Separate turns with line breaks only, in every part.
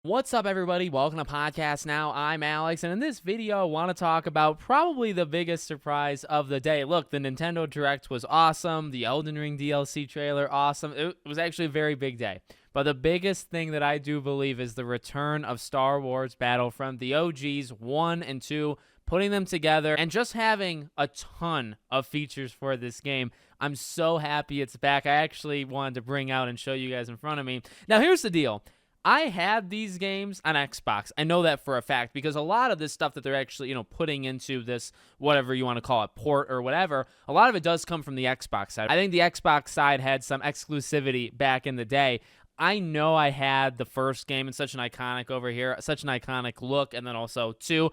What's up, everybody? Welcome to Podcast Now. I'm Alex, and in this video, I want to talk about probably the biggest surprise of the day. Look, the Nintendo Direct was awesome. The Elden Ring DLC trailer, awesome. It was actually a very big day. But the biggest thing that I do believe is the return of Star Wars Battlefront, the OGs 1 and 2, putting them together, and just having a ton of features for this game. I'm so happy it's back. I actually wanted to bring out and show you guys in front of me. Now, here's the deal. I had these games on Xbox. I know that for a fact because a lot of this stuff that they're actually, putting into this, whatever you want to call it, port or whatever, a lot of it does come from the Xbox side. I think the Xbox side had some exclusivity back in the day. I know I had the first game and such an iconic over here, such an iconic look, and then also two.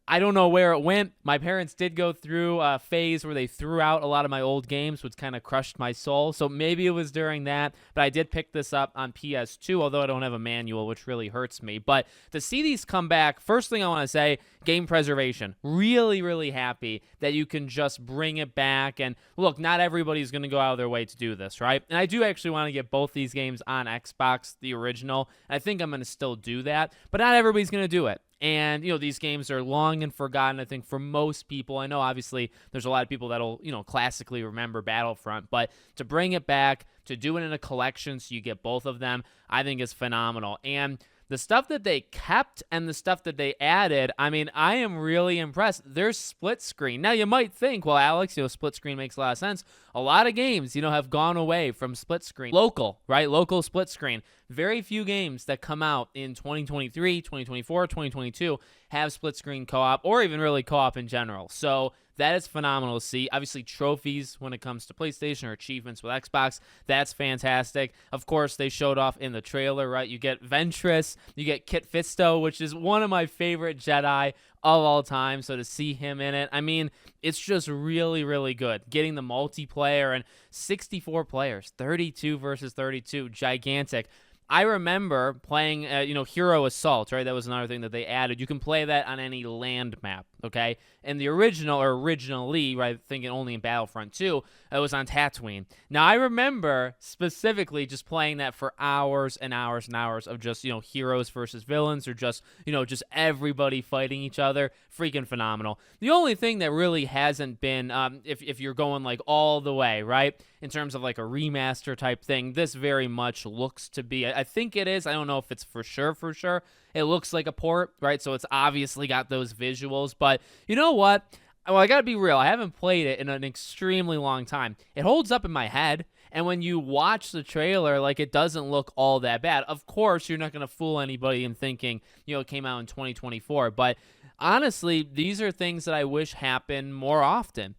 I don't know where it went. My parents did go through a phase where they threw out a lot of my old games, which kind of crushed my soul. So maybe it was during that, but I did pick this up on PS2, although I don't have a manual, which really hurts me. But to see these come back, first thing I want to say, game preservation. Really, really happy that you can just bring it back. And look, not everybody's going to go out of their way to do this, right? And I do actually want to get both these games on Xbox, the original. And I think I'm going to still do that, but not everybody's going to do it. And, these games are long and forgotten, I think, for most people. I know, obviously, there's a lot of people that'll, classically remember Battlefront. But to bring it back, to do it in a collection so you get both of them, I think is phenomenal. And the stuff that they kept and the stuff that they added, I mean, I am really impressed. There's split screen. Now, you might think, well, Alex, split screen makes a lot of sense. A lot of games, have gone away from split screen. Local, right? Local split screen. Very few games that come out in 2023, 2024, 2022 have split screen co-op or even really co-op in general. So that is phenomenal to see. Obviously, trophies when it comes to PlayStation or achievements with Xbox, that's fantastic. Of course, they showed off in the trailer, right? You get Ventress, you get Kit Fisto, which is one of my favorite Jedi of all time. So to see him in it, I mean, it's just really, really good. Getting the multiplayer and 64 players, 32 versus 32, gigantic. I remember playing, Hero Assault, right? That was another thing that they added. You can play that on any land map, okay? And the original, or originally, right, thinking only in Battlefront 2, it was on Tatooine. Now, I remember specifically just playing that for hours and hours and hours of just, heroes versus villains or just, just everybody fighting each other. Freaking phenomenal. The only thing that really hasn't been, if you're going, like, all the way, right, in terms of, like, a remaster type thing, this very much looks to be, I think it is. I don't know if it's for sure. It looks like a port, right? So it's obviously got those visuals. But you know what? Well, I got to be real. I haven't played it in an extremely long time. It holds up in my head. And when you watch the trailer, like, it doesn't look all that bad. Of course, you're not going to fool anybody in thinking, it came out in 2024. But honestly, these are things that I wish happened more often.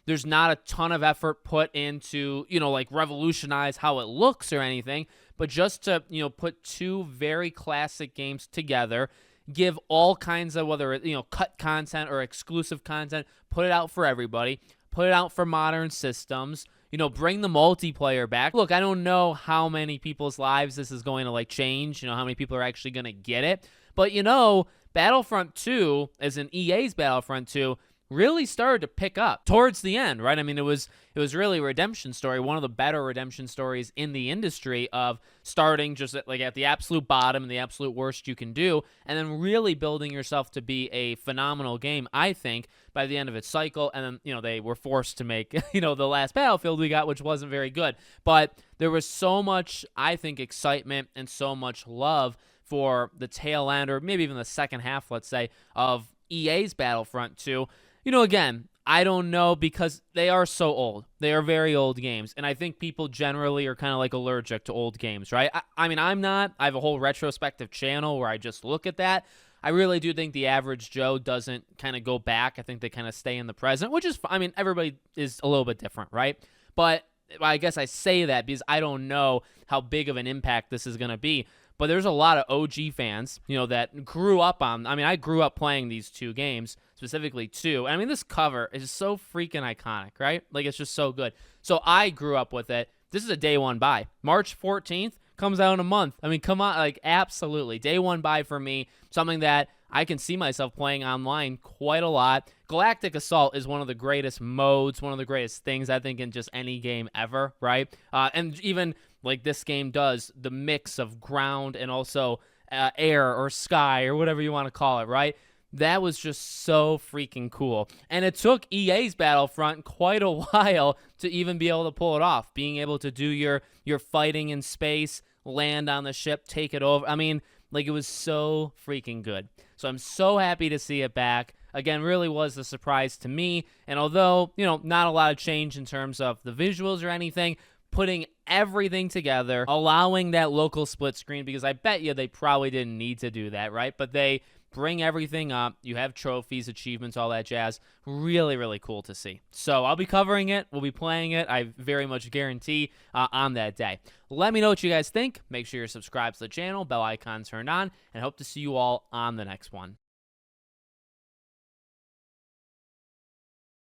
There's not a ton of effort put into, like, revolutionize how it looks or anything, but just to, put two very classic games together, give all kinds of, whether it, cut content or exclusive content, put it out for everybody, put it out for modern systems, bring the multiplayer back. Look, I don't know how many people's lives this is going to, like, change, how many people are actually going to get it, but, Battlefront 2, as in EA's Battlefront 2, really started to pick up towards the end, right? I mean, it was really a redemption story, one of the better redemption stories in the industry of starting just at the absolute bottom and the absolute worst you can do, and then really building yourself to be a phenomenal game, I think, by the end of its cycle. And then, they were forced to make, the last Battlefield we got, which wasn't very good. But there was so much, I think, excitement and so much love for the tail end, or maybe even the second half, let's say, of EA's Battlefront 2. Again, I don't know because they are so old. They are very old games. And I think people generally are kind of like allergic to old games, right? I mean, I'm not. I have a whole retrospective channel where I just look at that. I really do think the average Joe doesn't kind of go back. I think they kind of stay in the present, which is, I mean, everybody is a little bit different, right? But I guess I say that because I don't know how big of an impact this is going to be. But there's a lot of OG fans, that grew up on. I mean, I grew up playing these two games, specifically 2. I mean, this cover is so freaking iconic, right? Like, it's just so good. So I grew up with it. This is a day one buy. March 14th comes out in a month. I mean, come on, like, absolutely. Day one buy for me. Something that I can see myself playing online quite a lot. Galactic Assault is one of the greatest modes, one of the greatest things, I think, in just any game ever, right? And even like this game does, the mix of ground and also air or sky or whatever you want to call it, right? That was just so freaking cool. And it took EA's Battlefront quite a while to even be able to pull it off, being able to do your fighting in space, land on the ship, take it over. I mean, like, it was so freaking good. So I'm so happy to see it back. Again, really was a surprise to me. And although, not a lot of change in terms of the visuals or anything, putting everything together, allowing that local split screen, because I bet you they probably didn't need to do that, right? But they bring everything up. You have trophies, achievements, all that jazz. Really, really cool to see. So I'll be covering it. We'll be playing it. I very much guarantee on that day. Let me know what you guys think. Make sure you're subscribed to the channel, bell icon turned on, and hope to see you all on the next one.